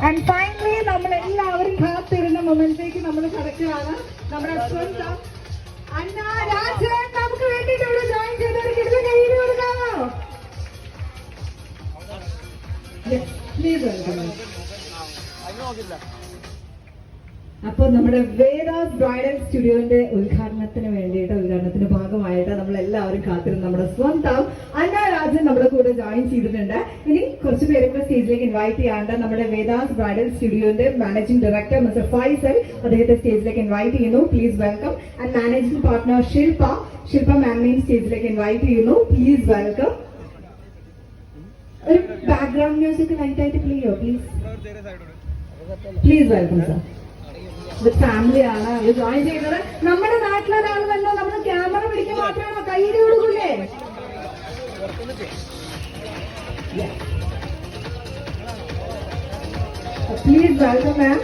And finally നമ്മളെല്ലാവരും കാത്തിരുന്ന മൊമെന്റിലേക്ക് നമ്മൾ കടക്കുകയാണ്. നമ്മുടെ സ്വന്തം അന്ന രാജൻ നമുക്ക് വേണ്ടിയിട്ട് ഇവിടെ ജോയിൻ ചെയ്തവർക്ക് ഇതിൽ കയ്യിൽ കൊടുക്കാമോ? Please welcome. അപ്പോൾ നമ്മുടെ വേദാസ് ബ്രൈഡൽ സ്റ്റുഡിയോന്റെ ഉദ്ഘാടനത്തിന്റെ ഭാഗമായിട്ട് നമ്മൾ എല്ലാവരും കാത്തിരുന്ന് നമ്മുടെ സ്വന്തം അന്ന രാജൻ നമ്മുടെ കൂടെ ജോയിൻ ചെയ്തിട്ടുണ്ട്. ഇനി കുറച്ച് പേരെ കൂടെ സ്റ്റേജിലേക്ക് ഇൻവൈറ്റ് ചെയ്യാണ്ട് നമ്മുടെ വേദാസ് ബ്രൈഡൽ സ്റ്റുഡിയോന്റെ മാനേജിംഗ് ഡയറക്ടർ മിസ്റ്റർ ഫൈസൽ അദ്ദേഹത്തെ സ്റ്റേജിലേക്ക് ഇൻവൈറ്റ് ചെയ്യുന്നു. Please welcome. And managing partner Shilpa മാമിനെയും സ്റ്റേജിലേക്ക് ഇൻവൈറ്റ് ചെയ്യുന്നു. Please welcome. ഒരു ബാക്ക്ഗ്രൗണ്ട് മ്യൂസിക് ലൈറ്റായിട്ട് പ്ലേ ചെയ്യോ പ്ലീസ്? Please welcome sir. ഫാമിലിയാണ് അത് ജോയിൻ ചെയ്തത്. നമ്മുടെ നാട്ടിലൊരാളല്ലോ നമ്മൾ ക്യാമറ പിടിക്കാൻ മാത്രമാണോ കയ്യിൽ കൊടുക്കൂലേ? Please welcome ma'am.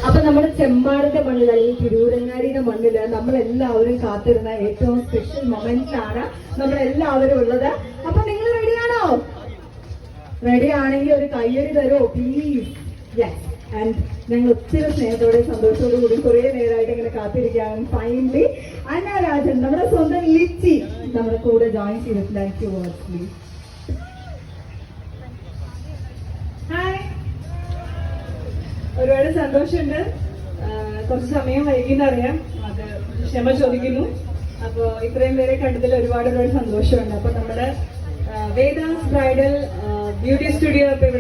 അപ്പൊ നമ്മുടെ ചെമ്മാടിന്റെ മണ്ണിൽ അല്ലെങ്കിൽ തിരൂരങ്ങാടിയുടെ മണ്ണില് നമ്മളെല്ലാവരും കാത്തിരുന്ന ഏറ്റവും സ്പെഷ്യൽ മൊമെന്റിലാണ് നമ്മളെല്ലാവരും ഉള്ളത്. അപ്പൊ നിങ്ങൾ റെഡിയാണോ? റെഡി ആണെങ്കിൽ ഒരു കയ്യടി തരുമോ പ്ലീസ്? യെസ്. ആൻഡ് ഞങ്ങൾ ഒത്തിരി സ്നേഹത്തോടെ സന്തോഷത്തോടു കൂടി കുറെ നേരമായിട്ട് ഇങ്ങനെ കാത്തിരിക്കുകയാണ്. ഫൈനലി അന്ന രാജൻ നമ്മുടെ സ്വന്തം ലിച്ചി നമ്മുടെ കൂടെ ജോയിൻ ചെയ്തിട്ടുണ്ട്. പ്ലീസ്. ഹായ്. ഒരുപാട് സന്തോഷമുണ്ട്. കുറച്ച് സമയം വൈകിയെന്നറിയാം, അത് ക്ഷമ ചോദിക്കുന്നു. അപ്പോൾ ഇത്രയും പേരെ കണ്ടതിൽ ഒരുപാട് സന്തോഷമുണ്ട്. അപ്പൊ നമ്മുടെ വേദാസ് ബ്രൈഡൽ ബ്യൂട്ടി സ്റ്റുഡിയോ ഇപ്പൊ ഇവിടെ